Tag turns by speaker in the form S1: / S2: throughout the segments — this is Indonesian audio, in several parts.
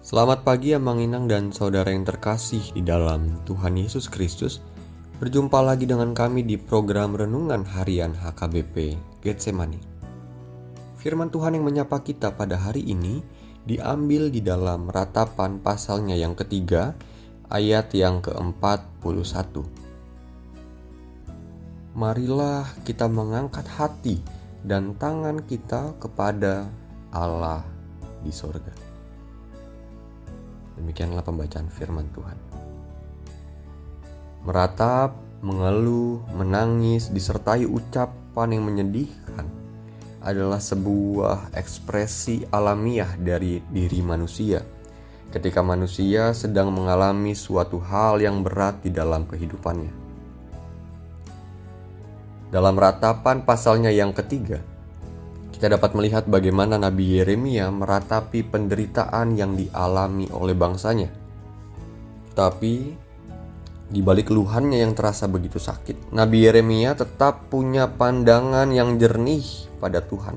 S1: Selamat pagi Amang Inang dan saudara yang terkasih di dalam Tuhan Yesus Kristus. Berjumpa lagi dengan kami di program Renungan Harian HKBP Getsemani. Firman Tuhan yang menyapa kita pada hari ini diambil di dalam Ratapan pasalnya yang ketiga, ayat yang ke-41. Marilah kita mengangkat hati dan tangan kita kepada Allah di sorga. Demikianlah pembacaan firman Tuhan. Meratap, mengeluh, menangis, disertai ucapan yang menyedihkan adalah sebuah ekspresi alamiah dari diri manusia ketika manusia sedang mengalami suatu hal yang berat di dalam kehidupannya. Dalam Ratapan pasalnya yang ketiga, kita dapat melihat bagaimana Nabi Yeremia meratapi penderitaan yang dialami oleh bangsanya. Tapi di balik keluhannya yang terasa begitu sakit, Nabi Yeremia tetap punya pandangan yang jernih pada Tuhan.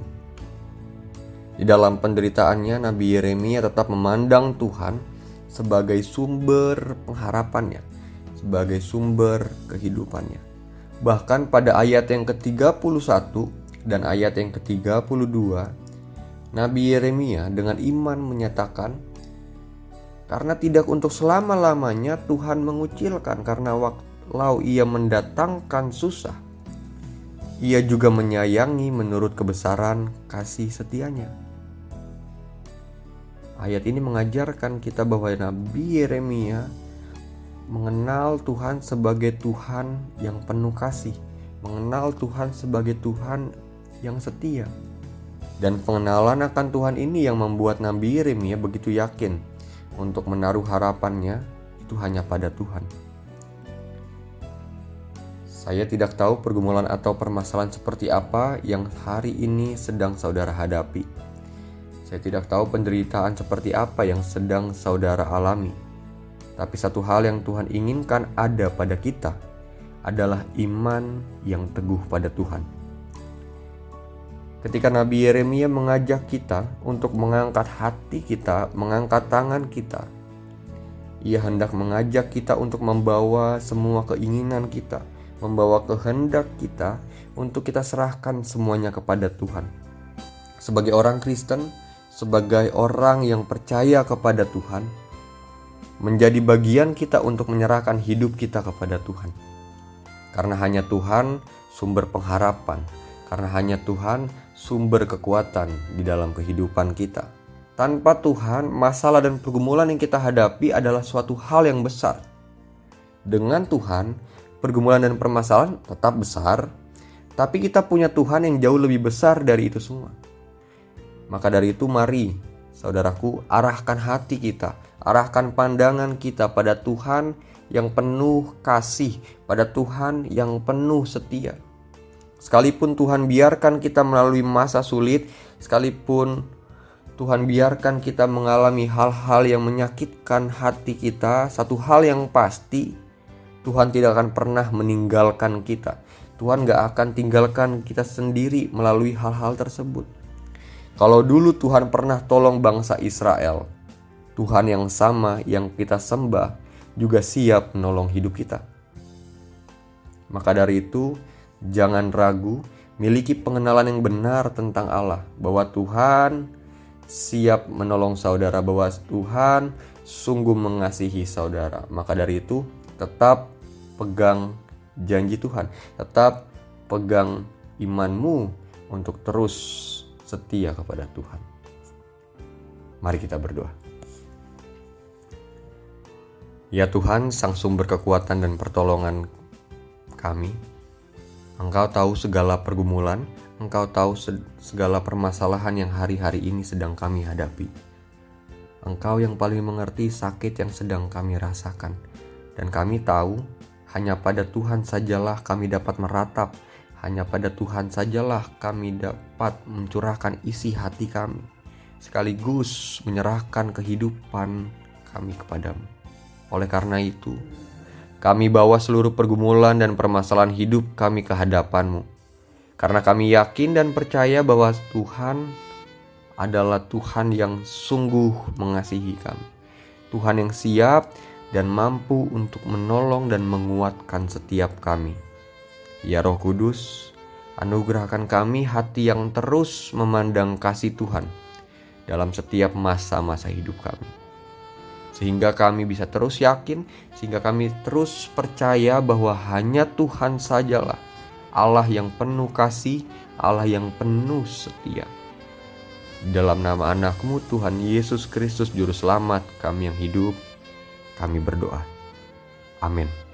S1: Di dalam penderitaannya, Nabi Yeremia tetap memandang Tuhan sebagai sumber pengharapannya, sebagai sumber kehidupannya. Bahkan pada ayat yang ke-31 dan ayat yang ke-32, Nabi Yeremia dengan iman menyatakan, karena tidak untuk selama-lamanya Tuhan mengucilkan, karena walau ia mendatangkan susah, ia juga menyayangi menurut kebesaran kasih setianya. Ayat ini mengajarkan kita bahwa Nabi Yeremia mengenal Tuhan sebagai Tuhan yang penuh kasih, mengenal Tuhan sebagai Tuhan yang setia. Dan pengenalan akan Tuhan ini yang membuat Nabi Yeremia begitu yakin untuk menaruh harapannya itu hanya pada Tuhan. Saya tidak tahu pergumulan atau permasalahan seperti apa yang hari ini sedang saudara hadapi. Saya tidak tahu penderitaan seperti apa yang sedang saudara alami. Tapi satu hal yang Tuhan inginkan ada pada kita adalah iman yang teguh pada Tuhan. Ketika Nabi Yeremia mengajak kita untuk mengangkat hati kita, mengangkat tangan kita, ia hendak mengajak kita untuk membawa semua keinginan kita, membawa kehendak kita untuk kita serahkan semuanya kepada Tuhan. Sebagai orang Kristen, sebagai orang yang percaya kepada Tuhan, menjadi bagian kita untuk menyerahkan hidup kita kepada Tuhan. Karena hanya Tuhan sumber pengharapan, karena hanya Tuhan sumber kekuatan di dalam kehidupan kita. Tanpa Tuhan, masalah dan pergumulan yang kita hadapi adalah suatu hal yang besar. Dengan Tuhan, pergumulan dan permasalahan tetap besar, tapi kita punya Tuhan yang jauh lebih besar dari itu semua. Maka dari itu mari, saudaraku, arahkan hati kita, arahkan pandangan kita pada Tuhan yang penuh kasih, pada Tuhan yang penuh setia. Sekalipun Tuhan biarkan kita melalui masa sulit, sekalipun Tuhan biarkan kita mengalami hal-hal yang menyakitkan hati kita, satu hal yang pasti, Tuhan tidak akan pernah meninggalkan kita. Tuhan gak akan tinggalkan kita sendiri melalui hal-hal tersebut. Kalau dulu Tuhan pernah tolong bangsa Israel, Tuhan yang sama yang kita sembah juga siap menolong hidup kita. Maka dari itu, jangan ragu, miliki pengenalan yang benar tentang Allah, bahwa Tuhan siap menolong saudara, bahwa Tuhan sungguh mengasihi saudara. Maka dari itu, tetap pegang janji Tuhan, tetap pegang imanmu untuk terus setia kepada Tuhan. Mari kita berdoa. Ya Tuhan, sang sumber kekuatan dan pertolongan kami, Engkau tahu segala pergumulan, Engkau tahu segala permasalahan yang hari-hari ini sedang kami hadapi. Engkau yang paling mengerti sakit yang sedang kami rasakan. Dan kami tahu hanya pada Tuhan sajalah kami dapat meratap, hanya pada Tuhan sajalah kami dapat mencurahkan isi hati kami, sekaligus menyerahkan kehidupan kami kepadamu. Oleh karena itu, kami bawa seluruh pergumulan dan permasalahan hidup kami ke hadapan-Mu. Karena kami yakin dan percaya bahwa Tuhan adalah Tuhan yang sungguh mengasihi kami. Tuhan yang siap dan mampu untuk menolong dan menguatkan setiap kami. Ya Roh Kudus, anugerahkan kami hati yang terus memandang kasih Tuhan dalam setiap masa-masa hidup kami. Sehingga kami bisa terus yakin, sehingga kami terus percaya bahwa hanya Tuhan sajalah Allah yang penuh kasih, Allah yang penuh setia. Dalam nama anak-Mu Tuhan Yesus Kristus Juru Selamat kami yang hidup, kami berdoa. Amin.